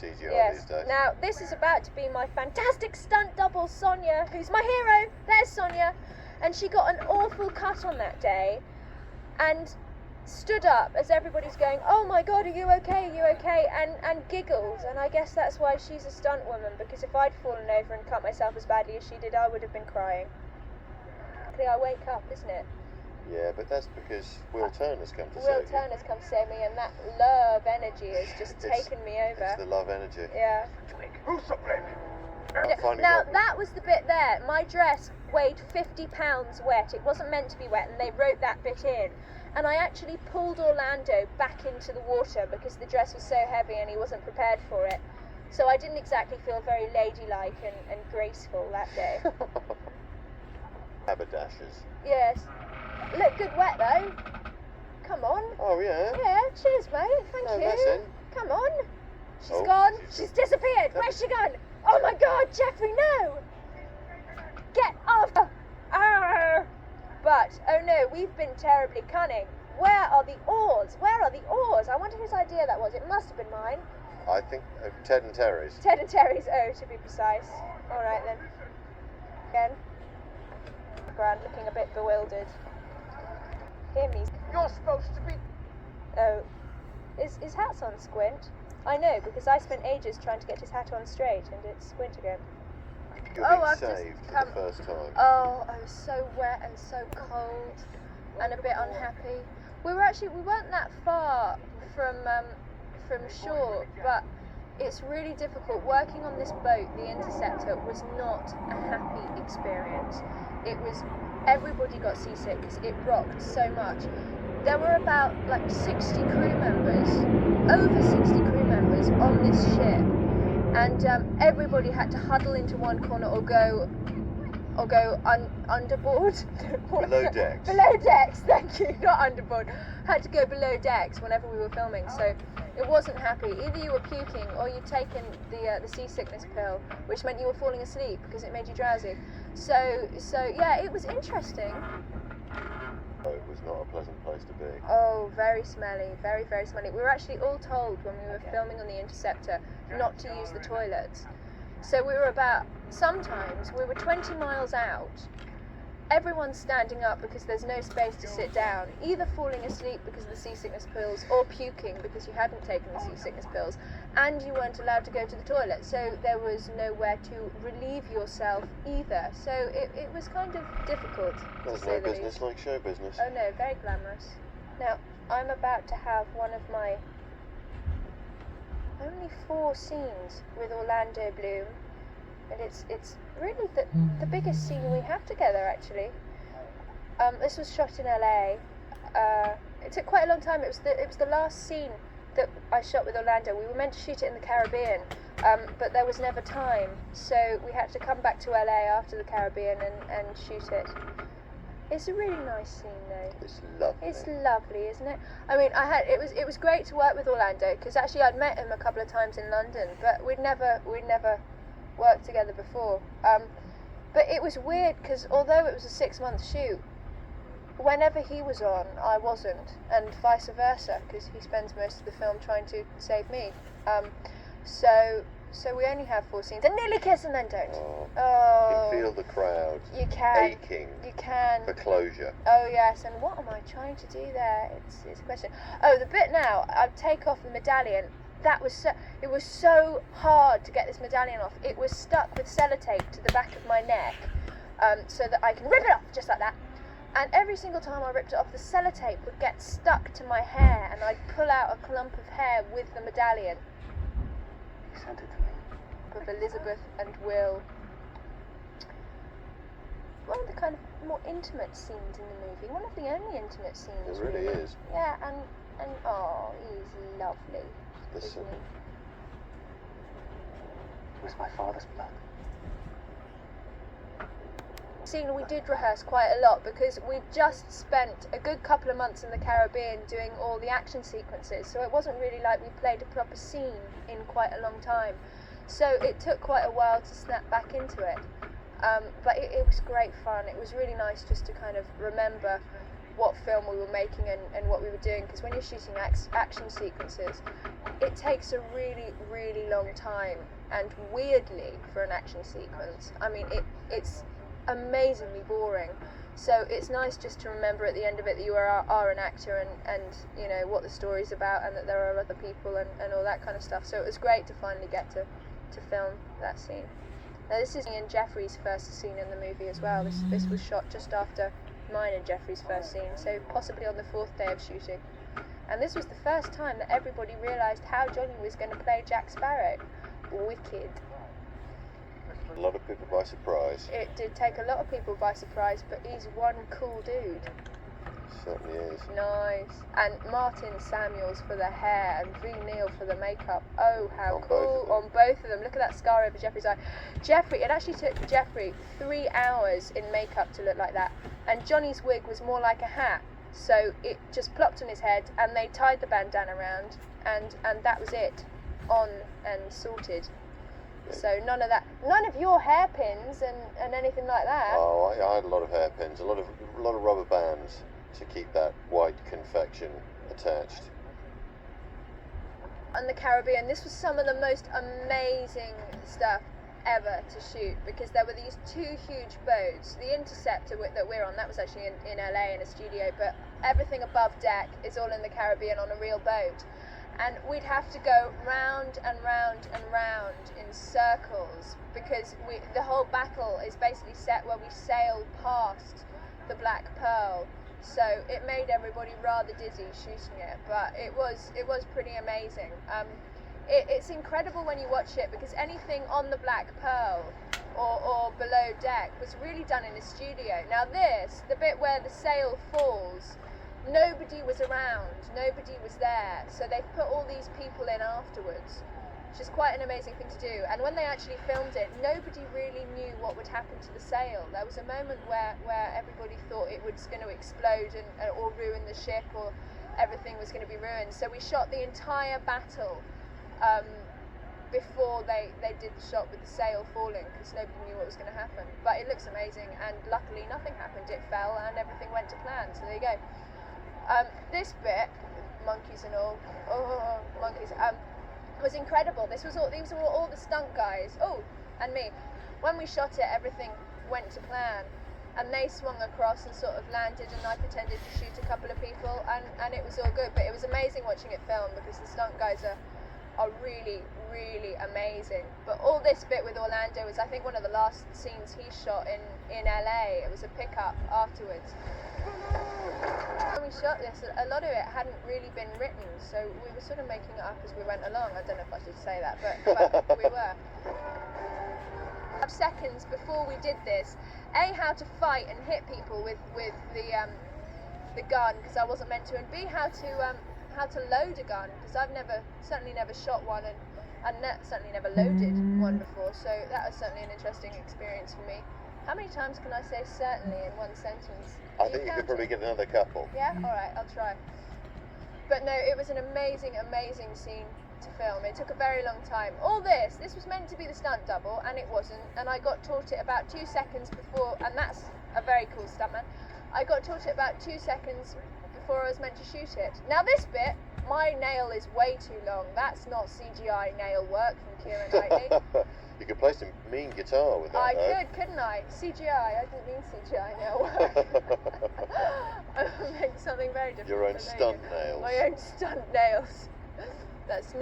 CGI Yes. these days. Now, this is about to be my fantastic stunt double, Sonia, who's my hero. There's Sonia. And she got an awful cut on that day and stood up as everybody's going, "Oh my God, are you okay? Are you okay?" and giggled. And I guess that's why she's a stunt woman, because if I'd fallen over and cut myself as badly as she did, I would have been crying. I wake up, isn't it? Yeah, but that's because Will Turner's come to Will save you. Turner's come to save me, and that love energy has just taken me over. It's the love energy. Yeah. I'm finding Now, out- that was the bit there. My dress weighed 50 pounds wet. It wasn't meant to be wet, and they wrote that bit in. And I actually pulled Orlando back into the water because the dress was so heavy and he wasn't prepared for it. So I didn't exactly feel very ladylike and graceful that day. Haberdashers. Yes. Look good wet, though. Come on. Oh, yeah? Yeah, cheers, mate. Thank No, you. that's in. Come on. She's Oh, gone. she's She's disappeared. Where's she gone? Oh my God, Jeffrey, no! Get off! Arr! But, oh no, we've been terribly cunning. Where are the oars? Where are the oars? I wonder whose idea that was. It must have been mine. I think Ted and Terry's. Ted and Terry's, oh, to be precise. All right then. Again. Grand, looking a bit bewildered. Him, he's... You're supposed to be... Oh. His hat's on squint. I know, because I spent ages trying to get his hat on straight, and it's squint again. You're Oh, being I've just saved for come- the first time. Oh, I was so wet and so cold and a bit unhappy. We weren't that far from shore, but it's really difficult. Working on this boat, the Interceptor, was not a happy experience. Everybody got seasick because it rocked so much. There were about 60 crew members, over 60 crew members on this ship, and everybody had to huddle into one corner or go underboard. Below decks. Below decks, thank you, not underboard. Had to go below decks whenever we were filming, so it wasn't happy. Either you were puking or you'd taken the seasickness pill, which meant you were falling asleep because it made you drowsy. So yeah, it was interesting. Oh, it was not a pleasant place to be. Oh, very smelly, very, very smelly. We were actually all told when we were filming on the Interceptor not to use the toilets. So sometimes we were 20 miles out, everyone's standing up because there's no space to sit down, either falling asleep because of the seasickness pills or puking because you hadn't taken the seasickness pills, and you weren't allowed to go to the toilet, so there was nowhere to relieve yourself either. So it was kind of difficult, to There's say no the business least. like show business. Oh no, very glamorous. Now, I'm about to have one of my only 4 scenes with Orlando Bloom, and it's really the biggest scene we have together, actually. This was shot in LA. It took quite a long time. It was the last scene that I shot with Orlando. We were meant to shoot it in the Caribbean, but there was never time, so we had to come back to LA after the Caribbean and shoot it. It's a really nice scene, though. It's lovely. It's lovely, isn't it? I mean, it was great to work with Orlando, because actually I'd met him a couple of times in London, but we'd never worked together before. But it was weird because although it was a 6-month shoot, whenever he was on, I wasn't, and vice versa, because he spends most of the film trying to save me. So we only have 4 scenes, and nearly kiss and then don't. You can feel the crowd You can. aching You can. for closure. Oh yes, and what am I trying to do there? It's a question. Oh, the bit now, I take off the medallion. It was so hard to get this medallion off. It was stuck with sellotape to the back of my neck, so that I can rip it off just like that. And every single time I ripped it off, the sellotape would get stuck to my hair, and I'd pull out a clump of hair with the medallion. He sent it to me. Of Elizabeth and Will. One of the kind of more intimate scenes in the movie. One of the only intimate scenes. It really is. Yeah, and oh, he's lovely, This isn't he? It was my father's blood. Scene we did rehearse quite a lot because we just spent a good couple of months in the Caribbean doing all the action sequences, so it wasn't really like we played a proper scene in quite a long time. So it took quite a while to snap back into it. But it was great fun. It was really nice just to kind of remember what film we were making and what we were doing, because when you're shooting action sequences, it takes a really, really long time, and weirdly for an action sequence, I mean, it's amazingly boring. So it's nice just to remember at the end of it that you are an actor, and you know what the story's about, and that there are other people and all that kind of stuff. So it was great to finally get to film that scene. Now this is Ian Jeffrey's first scene in the movie as well. This was shot just after mine and Jeffrey's first scene, so possibly on the 4th day of shooting. And this was the first time that everybody realised how Johnny was going to play Jack Sparrow. Wicked. A lot of people by surprise. It did take a lot of people by surprise, but he's one cool dude. Certainly is. Nice. And Martin Samuels for the hair, and V. Neal for the makeup. Oh, how On cool. both of them. On both of them. Look at that scar over Jeffrey's eye. It actually took Jeffrey 3 hours in makeup to look like that. And Johnny's wig was more like a hat. So it just plopped on his head, and they tied the bandana around, and that was it. On and sorted. So none of your hairpins and anything like that. Oh, I had a lot of hairpins, a lot of rubber bands to keep that white confection attached. On the Caribbean, this was some of the most amazing stuff ever to shoot, because there were these 2 huge boats. The Interceptor that we're on, that was actually in LA in a studio, but everything above deck is all in the Caribbean on a real boat. And we'd have to go round and round and round in circles, because the whole battle is basically set where we sail past the Black Pearl. So it made everybody rather dizzy shooting it, but it was pretty amazing. It's incredible when you watch it, because anything on the Black Pearl or below deck was really done in a studio. Now the bit where the sail falls, nobody was around, nobody was there, so they put all these people in afterwards, which is quite an amazing thing to do. And when they actually filmed it, nobody really knew what would happen to the sail. There was a moment where everybody thought it was going to explode or ruin the ship, or everything was going to be ruined. So we shot the entire battle before they did the shot with the sail falling, because nobody knew what was going to happen. But it looks amazing, and luckily nothing happened. It fell and everything went to plan, so there you go. This bit, monkeys and all, monkeys, was incredible. These were all the stunt guys, and me. When we shot it, everything went to plan, and they swung across and sort of landed, and I pretended to shoot a couple of people, and it was all good. But it was amazing watching it film, because the stunt guys are really, really amazing. But all this bit with Orlando was, I think, one of the last scenes he shot in LA. It was a pickup afterwards. When we shot this, a lot of it hadn't really been written, so we were sort of making it up as we went along. I don't know if I should say that, but we were. Seconds before we did this, how to fight and hit people with the gun, because I wasn't meant to, and B, how to load a gun, because I've certainly never shot one, and certainly never loaded one before, so that was certainly an interesting experience for me. How many times can I say certainly in one sentence? I think you could probably get another couple. Yeah? Alright, I'll try. But no, it was an amazing, amazing scene to film. It took a very long time. All this was meant to be the stunt double, and it wasn't, and I got taught it about 2 seconds before, and that's a very cool stuntman. I got taught it about 2 seconds before I was meant to shoot it. Now this bit, my nail is way too long. That's not CGI nail work from Keira Knightley. You could play some mean guitar with that. I though. could, couldn't I? CGI, I didn't mean CGI nail work. I meant something very different. Your own but there you stunt go. nails. My own stunt nails. It's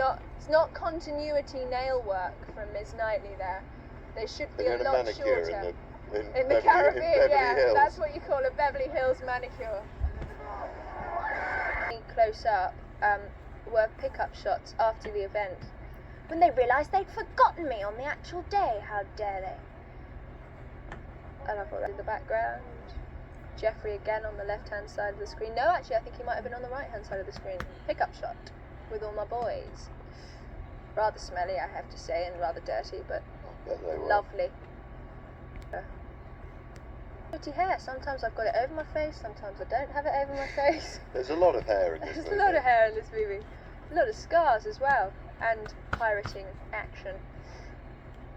not continuity nail work from Ms. Knightley there. They should be They're a doing lot a manicure shorter. in the Caribbean, Beverly yeah. Hills. That's what you call a Beverly Hills manicure. Close up were pickup shots after the event, when they realised they'd forgotten me on the actual day. How dare they? And I thought that in the background. Jeffrey again on the left-hand side of the screen. No, actually, I think he might have been on the right-hand side of the screen. Pickup shot with all my boys. Rather smelly, I have to say, and rather dirty, but Yes, they were. lovely. Pretty hair. Sometimes I've got it over my face, sometimes I don't have it over my face. There's a lot of hair in this There's movie. a lot of hair in this movie. A lot of scars as well, and pirating action.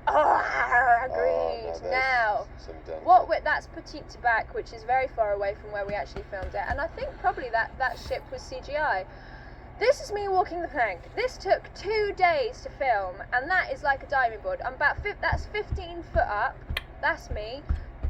agreed. there's Now, some done. that's Petite Tabac, which is very far away from where we actually filmed it, and I think probably that ship was CGI. This is me walking the plank. This took 2 days to film, and that is like a diving board. That's 15 foot up. That's me.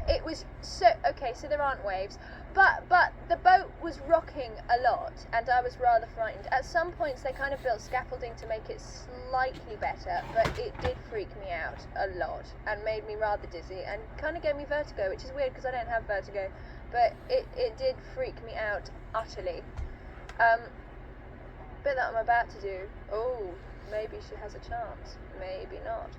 It was so okay. So there aren't waves, but the boat was rocking a lot, and I was rather frightened. At some points, they kind of built scaffolding to make it slightly better, but it did freak me out a lot and made me rather dizzy and kind of gave me vertigo, which is weird because I don't have vertigo, but it did freak me out utterly. Bit that I'm about to do. Oh, maybe she has a chance. Maybe not.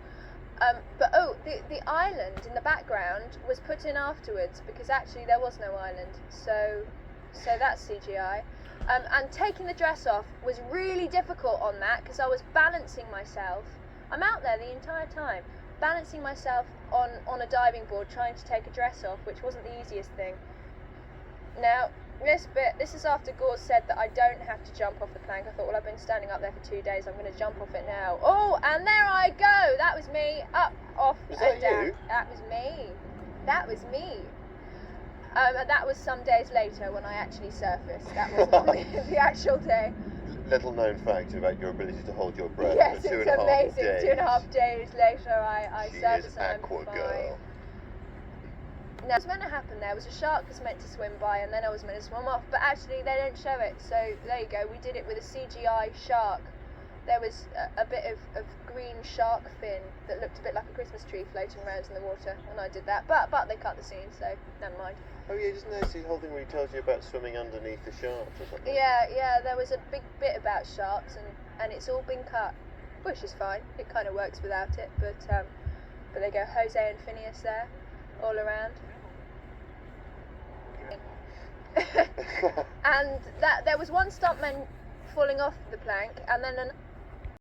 The island in the background was put in afterwards because actually there was no island. So that's CGI. And taking the dress off was really difficult on that because I was balancing myself. I'm out there the entire time, balancing myself on a diving board, trying to take a dress off, which wasn't the easiest thing. Now, this is after Gauze said that I don't have to jump off the plank. I thought, well, I've been standing up there for 2 days, I'm going to jump off it now. Oh, and there I go! That was me. Up, off, and down. You? That was me. That was me. And that was some days later when I actually surfaced. That wasn't the actual day. Little known fact about your ability to hold your breath Yes, for two it's and a half amazing. days. 2.5 days later, I She surfaced is and I'm Aqua fine. Girl. Now, what's meant to happen there was a shark was meant to swim by and then I was meant to swim off, but actually they don't show it, so there you go, we did it with a CGI shark. There was a bit of green shark fin that looked a bit like a Christmas tree floating around in the water, and I did that, but they cut the scene, so never mind. Oh yeah, just notice his whole thing where he tells you about swimming underneath the sharks or something. Yeah, there was a big bit about sharks and it's all been cut, which is fine, it kind of works without it, but there you go, Jose and Phineas there, all around. And that there was one stuntman falling off the plank, and then